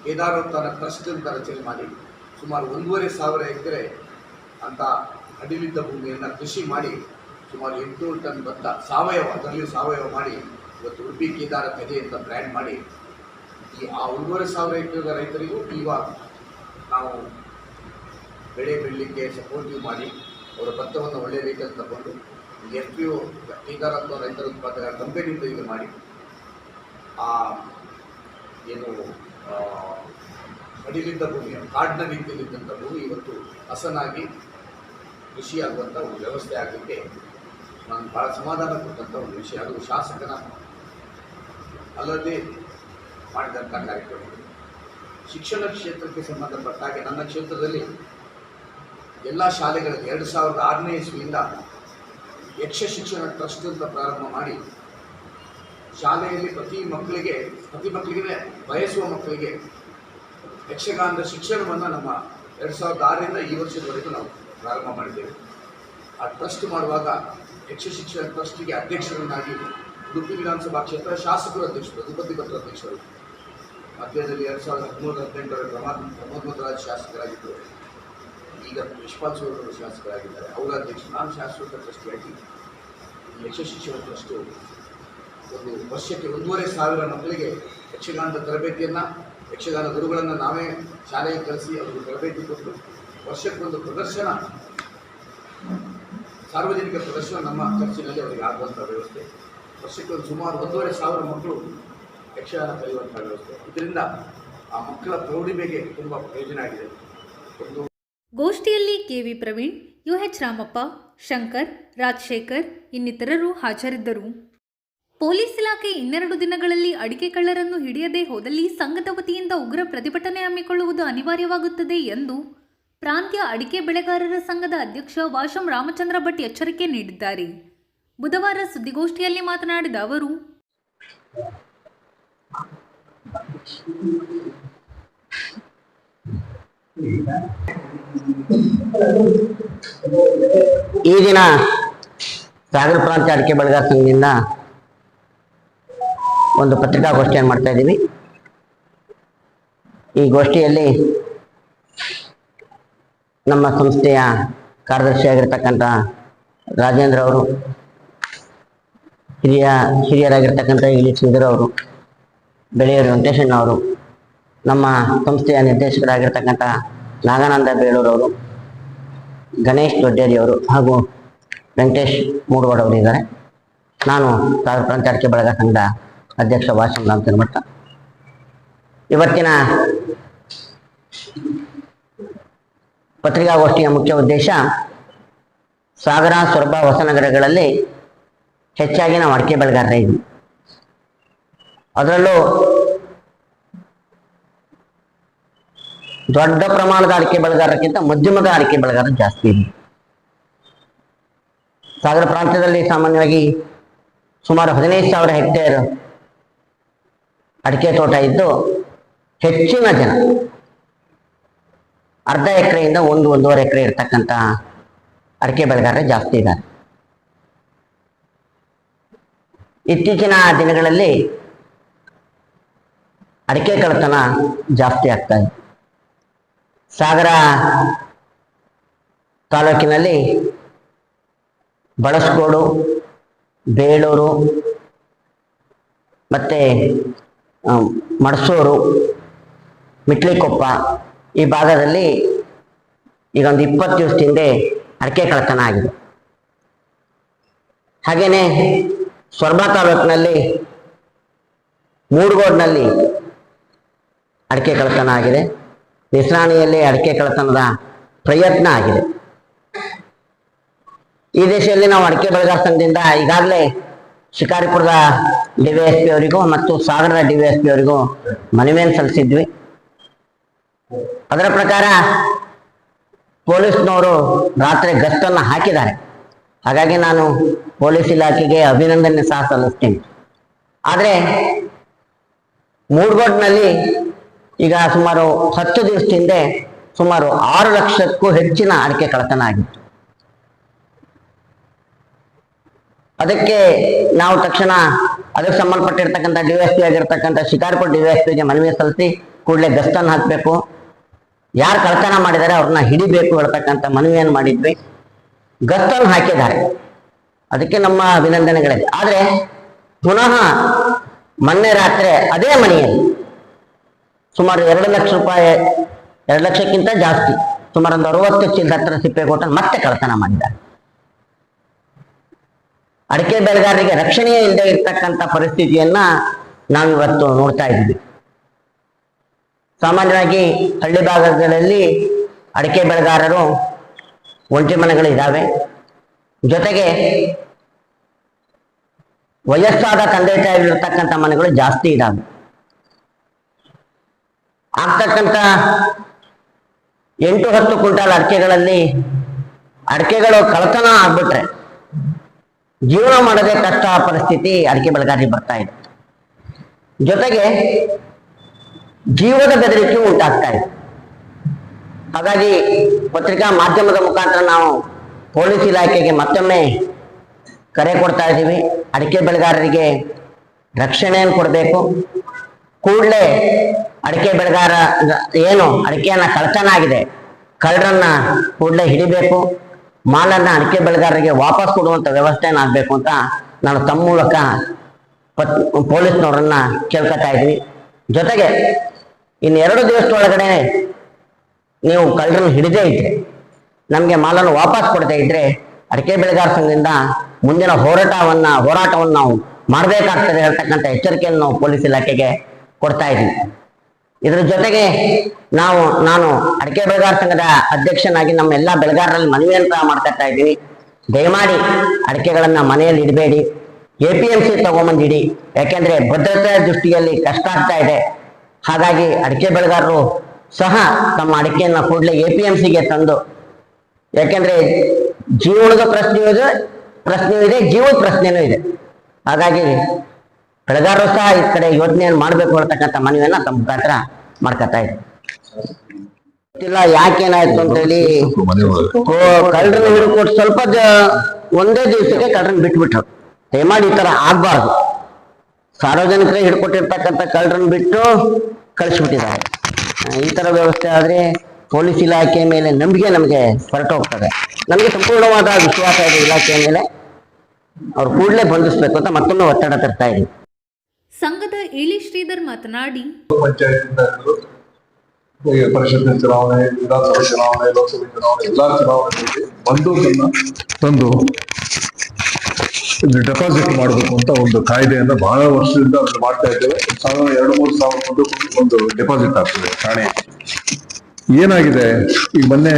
ಕೇದಾರೋತ್ಥಾನ ಟ್ರಸ್ಟ್ ಅಂತ ರಚನೆ ಮಾಡಿ ಸುಮಾರು 1,500 ಎಕರೆ ಅಂತ ಅಡಿಲಿದ್ದ ಭೂಮಿಯನ್ನು ಕೃಷಿ ಮಾಡಿ ಸುಮಾರು 800 ಟನ್ ಭತ್ತ ಅದರಲ್ಲಿಯೂ ಸಾವಯವ ಮಾಡಿ ಇವತ್ತು ಉಡುಪಿ ಕೇದಾರ ಕಜೆ ಅಂತ ಬ್ರ್ಯಾಂಡ್ ಮಾಡಿ ಆ 1,500 ಎಕರೆದ ರೈತರಿಗೂ ಈಗ ನಾವು ಬೆಳೆ ಬೆಳಲಿಕ್ಕೆ ಸಪೋರ್ಟಿವ್ ಮಾಡಿ ಅವರ ಭತ್ತವನ್ನು ಒಳ್ಳೆಯ ರೇಟಲ್ಲಿ ತಗೊಂಡು FPO ಕೇದಾರ ಅಥವಾ ರೈತರ ಉತ್ಪಾದಕರ ಕಂಪನಿಯಿಂದ ಈಗ ಮಾಡಿ ಆ ಏನು ಅಡಿಲಿದ್ದ ಭೂಮಿ, ಕಾಡಿನ ರೀತಿಯಲ್ಲಿದ್ದಂಥ ಭೂಮಿ ಇವತ್ತು ಹಸನಾಗಿ ಕೃಷಿಯಾಗುವಂಥ ಒಂದು ವ್ಯವಸ್ಥೆ ಆಗಲಿಕ್ಕೆ ನಾನು ಭಾಳ ಸಮಾಧಾನ ಕೊಟ್ಟಂಥ ಒಂದು ವಿಷಯ. ಅದು ಶಾಸಕನ ಅಲ್ಲದೆ ಮಾಡಿದಂಥ ಕಾರ್ಯಕ್ರಮಗಳು. ಶಿಕ್ಷಣ ಕ್ಷೇತ್ರಕ್ಕೆ ಸಂಬಂಧಪಟ್ಟ ಹಾಗೆ ನನ್ನ ಕ್ಷೇತ್ರದಲ್ಲಿ ಎಲ್ಲ ಶಾಲೆಗಳಲ್ಲಿ 2006ನೇ ಇಸ್ವಿಯಿಂದ ಯಕ್ಷ ಶಿಕ್ಷಣ ಟ್ರಸ್ಟ್ ಅಂತ ಪ್ರಾರಂಭ ಮಾಡಿ ಶಾಲೆಯಲ್ಲಿ ಪ್ರತಿ ಮಕ್ಕಳಿಗೆ ಬಯಸುವ ಮಕ್ಕಳಿಗೆ ಯಕ್ಷಗಾನದ ಶಿಕ್ಷಣವನ್ನು ನಮ್ಮ 2006ರಿಂದ ಈ ವರ್ಷದವರೆಗೂ ನಾವು ಪ್ರಾರಂಭ ಮಾಡಿದ್ದೇವೆ. ಆ ಟ್ರಸ್ಟ್ ಮಾಡುವಾಗ ಯಕ್ಷ ಶಿಕ್ಷಣ ಟ್ರಸ್ಟಿಗೆ ಅಧ್ಯಕ್ಷರನ್ನಾಗಿ ಉಡುಪಿ ವಿಧಾನಸಭಾ ಕ್ಷೇತ್ರ ಶಾಸಕರು ಅಧ್ಯಕ್ಷರು, ರಘುಪತಿ ಭಟ್ರು ಅಧ್ಯಕ್ಷರು, ಮಧ್ಯದಲ್ಲಿ 2013-18 ಪ್ರಮೋದ್ ಮಧ್ವರಾಜ್ ಶಾಸಕರಾಗಿದ್ದರು, ಈಗ ಯಶ್ಪಾಲ್ ಸೋದರರು ಶಾಸಕರಾಗಿದ್ದಾರೆ, ಅವರ ಅಧ್ಯಕ್ಷರು. ನಾನು ಶಾಶ್ವತ ಟ್ರಸ್ಟಿಯಾಗಿ ಯಕ್ಷ ಶಿಕ್ಷಣ ಟ್ರಸ್ಟು ಒಂದು ವರ್ಷಕ್ಕೆ 1,500 ಮಕ್ಕಳಿಗೆ ಯಕ್ಷಗಾನದ ತರಬೇತಿಯನ್ನು, ಯಕ್ಷಗಾನ ಗುರುಗಳನ್ನು ನಾವೇ ಶಾಲೆಗೆ ಕಳಿಸಿ ಅವರಿಗೆ ತರಬೇತಿ ಕೊಟ್ಟು ವರ್ಷಕ್ಕೊಂದು ಪ್ರದರ್ಶನ, ಸಾರ್ವಜನಿಕ ಪ್ರದರ್ಶನ ನಮ್ಮ ಖರ್ಚಿನಲ್ಲಿ ಅವರಿಗೆ ಆಗುವಂಥ ವ್ಯವಸ್ಥೆ. ವರ್ಷಕ್ಕೊಂದು ಸುಮಾರು 1,500 ಮಕ್ಕಳು ಯಕ್ಷಗಾನ ಕಲಿಯುವಂಥ ವ್ಯವಸ್ಥೆ. ಇದರಿಂದ ಆ ಮಕ್ಕಳ ಪ್ರೌಢಿಮೆಗೆ ತುಂಬ ಪ್ರಯೋಜನ ಆಗಿದೆ. ಒಂದು ಗೋಷ್ಠಿಯಲ್ಲಿ ಕೆವಿ ಪ್ರವೀಣ್, ಯುಎಚ್ ರಾಮಪ್ಪ, ಶಂಕರ್, ರಾಜಶೇಖರ್ ಇನ್ನಿತರರು ಹಾಜರಿದ್ದರು. ಪೊಲೀಸ್ ಇಲಾಖೆ 2 ದಿನಗಳಲ್ಲಿ ಅಡಿಕೆ ಕಳ್ಳರನ್ನು ಹಿಡಿಯದೇ ಹೋದಲ್ಲಿ ಸಂಘದ ವತಿಯಿಂದ ಉಗ್ರ ಪ್ರತಿಭಟನೆ ಹಮ್ಮಿಕೊಳ್ಳುವುದು ಅನಿವಾರ್ಯವಾಗುತ್ತದೆ ಎಂದು ಪ್ರಾಂತ್ಯ ಅಡಿಕೆ ಬೆಳೆಗಾರರ ಸಂಘದ ಅಧ್ಯಕ್ಷ ವಾಶಂ ರಾಮಚಂದ್ರ ಭಟ್ ಎಚ್ಚರಿಕೆ ನೀಡಿದ್ದಾರೆ. ಬುಧವಾರ ಸುದ್ದಿಗೋಷ್ಠಿಯಲ್ಲಿ ಮಾತನಾಡಿದ ಅವರು, ಈ ದಿನ ಸಾಗರ ಪ್ರಾಂತ್ಯ ಅಡಿಕೆ ಬೆಳೆಗಾರ ಸಂಘದಿಂದ ಒಂದು ಪತ್ರಿಕಾಗೋಷ್ಠಿಯನ್ನು ಮಾಡ್ತಾ ಇದ್ದೀವಿ. ಈ ಗೋಷ್ಠಿಯಲ್ಲಿ ನಮ್ಮ ಸಂಸ್ಥೆಯ ಕಾರ್ಯದರ್ಶಿಯಾಗಿರ್ತಕ್ಕಂಥ ರಾಜೇಂದ್ರ ಅವರು, ಹಿರಿಯರಾಗಿರ್ತಕ್ಕಂಥ ಇಲಿ ಶ್ರೀಧರ್ ಅವರು, ಬೆಳೆಯೂರು ವೆಂಕಟೇಶಣ್ಣ ಅವರು, ನಮ್ಮ ಸಂಸ್ಥೆಯ ನಿರ್ದೇಶಕರಾಗಿರ್ತಕ್ಕಂಥ ನಾಗಾನಂದ ಬೇಳೂರವರು, ಗಣೇಶ್ ದೊಡ್ಡೇರಿಯವರು ಹಾಗೂ ವೆಂಕಟೇಶ್ ಮೂಡವಾಡ್ ಅವರು ಇದ್ದಾರೆ. ನಾನು ಸಾಗರ ಪ್ರಾಂತ್ಯ ಅಡಿಕೆ ಬೆಳೆಗಾರ ಸಂಘದ ಅಧ್ಯಕ್ಷ ವಾಶಂ ರಾಮಚಂದ್ರ ಭಟ್. ಇವತ್ತಿನ ಪತ್ರಿಕಾಗೋಷ್ಠಿಯ ಮುಖ್ಯ ಉದ್ದೇಶ, ಸಾಗರ, ಸೊರಬ, ಹೊಸನಗರಗಳಲ್ಲಿ ಹೆಚ್ಚಾಗಿ ನಾವು ಅಡಿಕೆ ಬೆಳೆಗಾರರೇ ಇದ್ವಿ. ಅದರಲ್ಲೂ ದೊಡ್ಡ ಪ್ರಮಾಣದ ಅಡಿಕೆ ಬೆಳೆಗಾರಕ್ಕಿಂತ ಮಧ್ಯಮದ ಅಡಿಕೆ ಬೆಳೆಗಾರ ಜಾಸ್ತಿ ಇದೆ. ಸಾಗರ ಪ್ರಾಂತ್ಯದಲ್ಲಿ ಸಾಮಾನ್ಯವಾಗಿ ಸುಮಾರು 15,000 ಹೆಕ್ಟೇರ್ ಅಡಿಕೆ ತೋಟ ಇದ್ದು, ಹೆಚ್ಚಿನ ಜನ ಅರ್ಧ ಎಕರೆಯಿಂದ 1-1.5 ಎಕರೆ ಇರ್ತಕ್ಕಂಥ ಅಡಿಕೆ ಬೆಳೆಗಾರರೇ ಜಾಸ್ತಿ ಇದ್ದಾರೆ. ಇತ್ತೀಚಿನ ದಿನಗಳಲ್ಲಿ ಅಡಿಕೆ ಕಳ್ಳತನ ಜಾಸ್ತಿ ಆಗ್ತಾ ಇದೆ. ಸಾಗರ ತಾಲೂಕಿನಲ್ಲಿ ಬಳಸ್ಕೋಡು, ಬೇಳೂರು ಮತ್ತೆ ಮಡಸೂರು, ಮಿಟ್ಲಿಕೊಪ್ಪ ಈ ಭಾಗದಲ್ಲಿ ಈಗ ಒಂದು 20 ದಿವಸದ ಹಿಂದೆ ಅಡಿಕೆ ಕಳ್ಳತನ ಆಗಿದೆ. ಹಾಗೇನೆ ಸೊರಬ ತಾಲೂಕಿನಲ್ಲಿ ಮೂಡಗೋಡ್ನಲ್ಲಿ ಅಡಿಕೆ ಕಳ್ಳತನ ಆಗಿದೆ. ನಿಸ್ರಾಣಿಯಲ್ಲಿ ಅಡಿಕೆ ಕಳ್ಳತನದ ಪ್ರಯತ್ನ ಆಗಿದೆ. ಈ ದಿಶೆಯಲ್ಲಿ ನಾವು ಅಡಿಕೆ ಬೆಳೆಗಾರ ಸಂಘದಿಂದ ಈಗಾಗಲೇ ಶಿಕಾರಿಪುರದ ಡಿವೈಎಸ್ಪಿ ಅವರಿಗೂ ಮತ್ತು ಸಾಗರದ ಡಿವೈಎಸ್ಪಿ ಅವರಿಗೂ ಮನವಿಯನ್ನು ಸಲ್ಲಿಸಿದ್ವಿ. ಅದರ ಪ್ರಕಾರ ಪೊಲೀಸ್ನವರು ರಾತ್ರಿ ಗಸ್ತನ್ನು ಹಾಕಿದ್ದಾರೆ. ಹಾಗಾಗಿ ನಾನು ಪೊಲೀಸ್ ಇಲಾಖೆಗೆ ಅಭಿನಂದನೆ ಸಹ ಸಲ್ಲಿಸ್ತೀನಿ. ಆದರೆ ಮೂಡಗೋಡ್ನಲ್ಲಿ ಈಗ ಸುಮಾರು 10 ದಿವಸದ ಹಿಂದೆ ಸುಮಾರು 6 ಲಕ್ಷಕ್ಕೂ ಹೆಚ್ಚಿನ ಅಡಿಕೆ ಕಳ್ಳತನ ಆಗಿತ್ತು. ಅದಕ್ಕೆ ನಾವು ತಕ್ಷಣ ಅದಕ್ಕೆ ಸಂಬಂಧಪಟ್ಟಿರ್ತಕ್ಕಂಥ ಡಿವೈಎಸ್ಪಿ ಆಗಿರ್ತಕ್ಕಂಥ ಶಿಕಾರಿಪುರ ಡಿವೈಎಸ್ಪಿಗೆ ಮನವಿ ಸಲ್ಲಿಸಿ ಕೂಡಲೇ ಗಸ್ತನ್ನು ಹಾಕಬೇಕು, ಯಾರು ಕಳ್ಳತನ ಮಾಡಿದ್ದಾರೆ ಅವ್ರನ್ನ ಹಿಡಿಬೇಕು ಹೇಳ್ತಕ್ಕಂಥ ಮನವಿಯನ್ನು ಮಾಡಿದ್ವಿ. ಗಸ್ತನ್ನು ಹಾಕಿದ್ದಾರೆ, ಅದಕ್ಕೆ ನಮ್ಮ ಅಭಿನಂದನೆಗಳಿದೆ. ಆದರೆ ಪುನಃ ಮೊನ್ನೆ ರಾತ್ರಿ ಅದೇ ಮನೆಯಲ್ಲಿ ಸುಮಾರು 2 ಲಕ್ಷ ರೂಪಾಯಿ, 2 ಲಕ್ಷಕ್ಕಿಂತ ಜಾಸ್ತಿ, ಸುಮಾರು ಒಂದು 60 ಚೀಲದ ಹತ್ತಿರ ಸಿಪ್ಪೆ ಕೊಟ್ಟು ಮತ್ತೆ ಕಳ್ಳತನ ಮಾಡಿದ್ದಾರೆ. ಅಡಿಕೆ ಬೆಳೆಗಾರರಿಗೆ ರಕ್ಷಣೆ ಇಲ್ಲದೆ ಇರ್ತಕ್ಕಂಥ ಪರಿಸ್ಥಿತಿಯನ್ನ ನಾವಿವತ್ತು ನೋಡ್ತಾ ಇದ್ವಿ. ಸಾಮಾನ್ಯವಾಗಿ ಹಳ್ಳಿ ಭಾಗಗಳಲ್ಲಿ ಅಡಿಕೆ ಬೆಳೆಗಾರರು ಒಂಟಿ ಮನೆಗಳಿದ್ದಾವೆ, ಜೊತೆಗೆ ವಯಸ್ಸಾದ ತಂದೆ ತಾಯಿಗಳಿರ್ತಕ್ಕಂಥ ಮನೆಗಳು ಜಾಸ್ತಿ ಇದ್ದಾವೆ. ಆಗ್ತಕ್ಕಂಥ 8-10 ಕ್ವಿಂಟಾಲ್ ಅಡಿಕೆಗಳಲ್ಲಿ ಅಡಿಕೆಗಳು ಕಳ್ಳತನ ಆಗ್ಬಿಟ್ರೆ ಜೀವನ ಮಾಡೋದೇ ಕಷ್ಟ ಪರಿಸ್ಥಿತಿ ಅಡಿಕೆ ಬೆಳೆಗಾರರಿಗೆ ಬರ್ತಾ ಇದೆ. ಜೊತೆಗೆ ಜೀವದ ಬೆದರಿಕೆ ಉಂಟಾಗ್ತಾ ಇದೆ. ಹಾಗಾಗಿ ಪತ್ರಿಕಾ ಮಾಧ್ಯಮದ ಮುಖಾಂತರ ನಾವು ಪೊಲೀಸ್ ಇಲಾಖೆಗೆ ಮತ್ತೊಮ್ಮೆ ಕರೆ ಕೊಡ್ತಾ ಇದ್ದೀವಿ. ಅಡಿಕೆ ಬೆಳೆಗಾರರಿಗೆ ರಕ್ಷಣೆಯನ್ನು ಕೊಡಬೇಕು. ಕೂಡಲೇ ಅಡಿಕೆ ಬೆಳೆಗಾರ ಏನು ಅಡಿಕೆಯನ್ನ ಕಳ್ತನ ಆಗಿದೆ, ಕಳ್ಳರನ್ನ ಕೂಡಲೇ ಹಿಡಿಬೇಕು. ಮಾಲನ್ನ ಅಡಿಕೆ ಬೆಳೆಗಾರರಿಗೆ ವಾಪಸ್ ಕೊಡುವಂತ ವ್ಯವಸ್ಥೆಯನ್ನು ಆಗಬೇಕು ಅಂತ ನಾನು ತಮ್ಮ ಮೂಲಕ ಪೊಲೀಸ್ನವರನ್ನ ಕೇಳ್ಕೊತಾ ಇದ್ವಿ. ಜೊತೆಗೆ ಇನ್ನು 2 ದಿವಸದೊಳಗಡೆ ನೀವು ಕಳ್ಳರನ್ನ ಹಿಡಿದೇ ಇದ್ರೆ, ನಮಗೆ ಮಾಲನ್ನು ವಾಪಸ್ ಕೊಡದೇ ಇದ್ರೆ ಅಡಿಕೆ ಬೆಳೆಗಾರ ಸಂಘದಿಂದ ಮುಂದಿನ ಹೋರಾಟವನ್ನು ನಾವು ಮಾಡಬೇಕಾಗ್ತದೆ ಹೇಳ್ತಕ್ಕಂಥ ಎಚ್ಚರಿಕೆಯನ್ನು ನಾವು ಪೊಲೀಸ್ ಇಲಾಖೆಗೆ ಕೊಡ್ತಾ ಇದ್ವಿ. ಇದರ ಜೊತೆಗೆ ನಾನು ಅಡಿಕೆ ಬೆಳೆಗಾರ ಸಂಘದ ಅಧ್ಯಕ್ಷನಾಗಿ ನಮ್ಮ ಎಲ್ಲ ಬೆಳೆಗಾರರಲ್ಲಿ ಮನವಿಯಂತ ಮಾಡ್ಕೊತಾ ಇದ್ದೀವಿ. ದಯಮಾಡಿ ಅಡಿಕೆಗಳನ್ನ ಮನೆಯಲ್ಲಿ ಇಡಬೇಡಿ, APMC ತಗೊಂಬಂದು ಇಡಿ. ಯಾಕೆಂದ್ರೆ ಭದ್ರತೆ ದೃಷ್ಟಿಯಲ್ಲಿ ಕಷ್ಟ ಆಗ್ತಾ ಇದೆ. ಹಾಗಾಗಿ ಅಡಿಕೆ ಬೆಳೆಗಾರರು ಸಹ ತಮ್ಮ ಅಡಿಕೆಯನ್ನ ಕೂಡಲೇ APMCಗೆ ತಂದು, ಯಾಕೆಂದ್ರೆ ಜೀವನದ ಪ್ರಶ್ನೆಯೂ ಇದೆ, ಜೀವದ ಪ್ರಶ್ನೆನೂ ಇದೆ. ಹಾಗಾಗಿ ಬೆಳೆಗಾರರು ಸಹ ಈ ಕಡೆ ಯೋಜನೆಯನ್ನು ಮಾಡಬೇಕು ಅಂತಕ್ಕಂಥ ಮನವಿಯನ್ನ ತಮ್ಮ ಮುಖಾಂತರ ಮಾಡ್ಕೊತಾ ಇದ್ವಿ. ಗೊತ್ತಿಲ್ಲ ಯಾಕೇನಾಯ್ತು ಅಂತ ಹೇಳಿ ಕಳ್ಳರನ್ನ ಹಿಡ್ಕೊಟ್ಟು ಸ್ವಲ್ಪ ಒಂದೇ ದಿವಸಕ್ಕೆ ಕಳ್ಳರನ್ನ ಬಿಟ್ಬಿಟ್ರು. ದಯಮಾಡಿ ಈ ತರ ಆಗ್ಬಾರ್ದು. ಸಾರ್ವಜನಿಕರೇ ಹಿಡ್ಕೊಟ್ಟಿರ್ತಕ್ಕಂಥ ಕಳ್ಳರನ್ನ ಬಿಟ್ಟು ಕಳಿಸ್ಬಿಟ್ಟಿದ್ದಾರೆ. ಈ ತರ ವ್ಯವಸ್ಥೆ ಆದ್ರೆ ಪೊಲೀಸ್ ಇಲಾಖೆ ಮೇಲೆ ನಂಬಿಕೆ ನಮಗೆ ಹೊರಟು ಹೋಗ್ತದೆ. ನಮಗೆ ಸಂಪೂರ್ಣವಾದ ವಿಶ್ವಾಸ ಇದೆ ಇಲಾಖೆಯ ಮೇಲೆ. ಅವ್ರು ಕೂಡಲೇ ಬಂಧಿಸ್ಬೇಕು ಅಂತ ಮತ್ತೊಮ್ಮೆ ಒತ್ತಡ ತರ್ತಾ ಇದ್ದೀವಿ. ಸಂಘದ ಇಳಿ ಶ್ರೀಧರ್ ಮಾತನಾಡಿ, ಪಂಚಾಯತ್ ಪರಿಷತ್ ಚುನಾವಣೆ, ವಿಧಾನಸಭೆ ಚುನಾವಣೆ, ಲೋಕಸಭೆ ಚುನಾವಣೆ, ಎಲ್ಲಾ ಚುನಾವಣೆಗಳಿಗೆ ಬಂದೂಕನ್ನ ತಂದು ಡೆಪಾಸಿಟ್ ಮಾಡಬೇಕು ಅಂತ ಒಂದು ಕಾಯ್ದೆಯನ್ನ ಬಹಳ ವರ್ಷದಿಂದ ಮಾಡ್ತಾ ಇದ್ದೇವೆ. 2-3 ಸಾವಿರ ಬಂದೂಕು ಒಂದು ಡೆಪಾಸಿಟ್ ಆಗ್ತದೆ ಠಾಣೆ. ಏನಾಗಿದೆ, ಈಗ ಮೊನ್ನೆ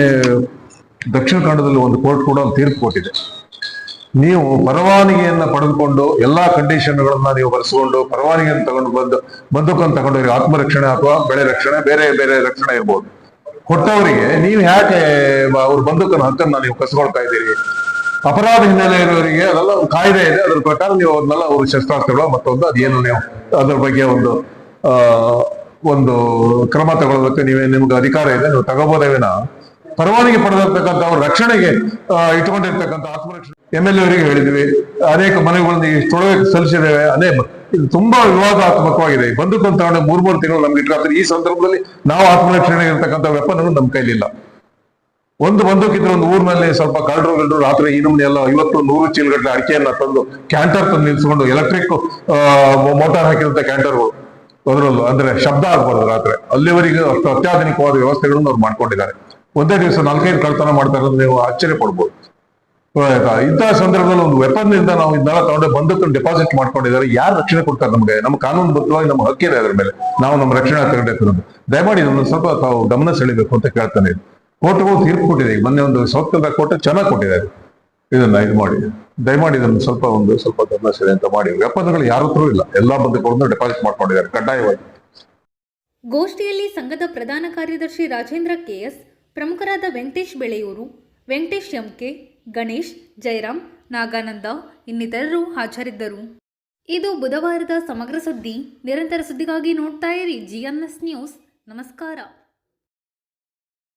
ದಕ್ಷಿಣ ಕನ್ನಡದಲ್ಲಿ ಒಂದು ಕೋರ್ಟ್ ಕೂಡ ಒಂದು ತೀರ್ಪು ಕೊಟ್ಟಿದೆ. ನೀವು ಪರವಾನಗಿಯನ್ನ ಪಡೆದುಕೊಂಡು ಎಲ್ಲಾ ಕಂಡೀಷನ್ಗಳನ್ನ ನೀವು ಬರೆಸ್ಕೊಂಡು ಪರವಾನಗಿಯನ್ನು ತಗೊಂಡು ಬಂದೂಕನ್ನು ತಗೊಂಡು ಆತ್ಮರಕ್ಷಣೆ ಅಥವಾ ಬೆಳೆ ರಕ್ಷಣೆ, ಬೇರೆ ಬೇರೆ ರಕ್ಷಣೆ ಇರ್ಬೋದು, ಕೊಟ್ಟವರಿಗೆ ನೀವು ಯಾಕೆ ಅವ್ರ ಬಂದೂಕನ ಹಕ್ಕನ್ನ ನೀವು ಕಸ್ಕೊಳ್ತಾ ಇದ್ದೀರಿ? ಅಪರಾಧ ಹಿನ್ನೆಲೆ ಇರೋರಿಗೆ ಅದೆಲ್ಲ ಒಂದು ಕಾಯ್ದೆ ಇದೆ, ಅದ್ರ ಪ್ರಕಾರ ನೀವು ಅವ್ರನ್ನೆಲ್ಲ ಅವ್ರ ಶಸ್ತ್ರಾಸ್ತ್ರಗಳು ಮತ್ತೊಂದು ಅದೇನು ನೀವು ಅದ್ರ ಬಗ್ಗೆ ಒಂದು ಕ್ರಮ ತಗೊಳ್ಳೋದಕ್ಕೆ ನಿಮ್ಗೆ ಅಧಿಕಾರ ಇದೆ, ನೀವು ತಗೋಬೋದೇವಿನ ಪರವಾನಗಿ ಪಡೆದಿರ್ತಕ್ಕಂಥ ಅವ್ರ ರಕ್ಷಣೆಗೆ ಇಟ್ಕೊಂಡಿರ್ತಕ್ಕಂಥ ಆತ್ಮರಕ್ಷಣೆ MLA ಅವರಿಗೆ ಹೇಳಿದ್ವಿ. ಅನೇಕ ಮನೆಗಳನ್ನು ಇಷ್ಟೊಳಗೆ ಸಲ್ಲಿಸಿದ್ದೇವೆ. ಇದು ತುಂಬಾ ವಿವಾದಾತ್ಮಕವಾಗಿದೆ. ಬಂದೂಕನ್ನು ತಗೊಂಡು 3 ತಿಂಗಳು ನಮ್ಗೆ ಇಟ್ಕೊಳ್ತಾರೆ. ಈ ಸಂದರ್ಭದಲ್ಲಿ ನಾವು ಆತ್ಮರಕ್ಷಣೆ ಇರ್ತಕ್ಕಂಥ ವೆಪನ್ಗಳು ನಮ್ಮ ಕೈಲಿಲ್ಲ. ಒಂದು ಬಂದೂಕಿದ್ರೆ ಒಂದು ಊರಿನಲ್ಲಿ ಸ್ವಲ್ಪ ಕಳ್ಳರು ರಾತ್ರಿ ಈ ನಮ್ನೆ ಎಲ್ಲ 50-100 ಚೀಲಗಟ್ಟಲೆ ಅಡಿಕೆಯನ್ನ ತಂದು ಕ್ಯಾಂಟರ್ ತಂದು ನಿಲ್ಸ್ಕೊಂಡು ಎಲೆಕ್ಟ್ರಿಕ್ ಮೋಟಾರ್ ಹಾಕಿದಂತ ಕ್ಯಾಂಟರ್ಗಳು, ಅದರಲ್ಲೂ ಅಂದ್ರೆ ಶಬ್ದ ಆಗ್ಬಾರ್ದು ರಾತ್ರಿ, ಅಲ್ಲಿವರೆಗೆ ಅಷ್ಟು ಅತ್ಯಾಧುನಿಕವಾದ ವ್ಯವಸ್ಥೆಗಳನ್ನು ಅವ್ರು ಮಾಡ್ಕೊಂಡಿದ್ದಾರೆ. ಒಂದೇ ದಿವಸ 4-5 ಕಳ್ತನ ಮಾಡ್ತಾ ಇರೋದು ನೀವು ಆಶ್ಚರ್ಯ ಪಡ್ಬೋದು. ಇಂತಹ ಸಂದರ್ಭದಲ್ಲಿ ಒಂದು ವೆಪನ್ ಇಂದ ನಾವು ಇದನ್ನೆಲ್ಲ ತಗೊಂಡು ಬಂದೂಕನ್ನು ಡೆಪಾಸಿಟ್ ಮಾಡ್ಕೊಂಡಿದ್ದಾರೆ. ಯಾರು ರಕ್ಷಣೆ ಕೊಡ್ತಾರೆ ನಮ್ಗೆ? ನಮ್ಮ ಕಾನೂನುಬದ್ಧವಾಗಿ ನಮ್ಮ ಹಕ್ಕಿದೆ ಅದ್ರ ಮೇಲೆ, ನಾವು ನಮ್ಮ ರಕ್ಷಣೆ ತಗೊಂಡಿರ್ತೀವಿ. ದಯಮಾಡಿ ಇದನ್ನು ಸ್ವಲ್ಪ ತಾವು ಗಮನ ಸೆಳಿಬೇಕು ಅಂತ ಕೇಳ್ತಾನೆ. ಕೋರ್ಟ್ಗಳು ತೀರ್ಪು ಕೊಟ್ಟಿದೆ. ಮೊನ್ನೆ ಒಂದು ಸೌತ್ ಕನ್ನಡ ಕೋರ್ಟ್ ಚೆನ್ನಾಗಿ ಕೊಟ್ಟಿದ್ದಾರೆ. ಇದನ್ನ ಇದು ಮಾಡಿ ದಯಮಾಡಿ ಇದನ್ನು ಸ್ವಲ್ಪ ಗಮನ ಸೆಳೆ ಅಂತ ಮಾಡಿ. ವೆಪನ್ಗಳು ಯಾರ ಹತ್ರ ಇಲ್ಲ, ಎಲ್ಲಾ ಬಂದೂಕಗಳನ್ನು ಡೆಪಾಸಿಟ್ ಮಾಡ್ಕೊಂಡಿದ್ದಾರೆ ಕಡ್ಡಾಯವಾಗಿ. ಗೋಷ್ಠಿಯಲ್ಲಿ ಸಂಘದ ಪ್ರಧಾನ ಕಾರ್ಯದರ್ಶಿ ರಾಜೇಂದ್ರ KS, ಪ್ರಮುಖರಾದ ವೆಂಕಟೇಶ್ ಬೆಳೆಯೂರು, ವೆಂಕಟೇಶ್ MK, ಗಣೇಶ್, ಜಯರಾಮ್, ನಾಗಾನಂದ ಇನ್ನಿತರರು ಹಾಜರಿದ್ದರು. ಇದು ಬುಧವಾರದ ಸಮಗ್ರ ಸುದ್ದಿ. ನಿರಂತರ ಸುದ್ದಿಗಾಗಿ ನೋಡ್ತಾ ಇರಿ GNS ನ್ಯೂಸ್. ನಮಸ್ಕಾರ.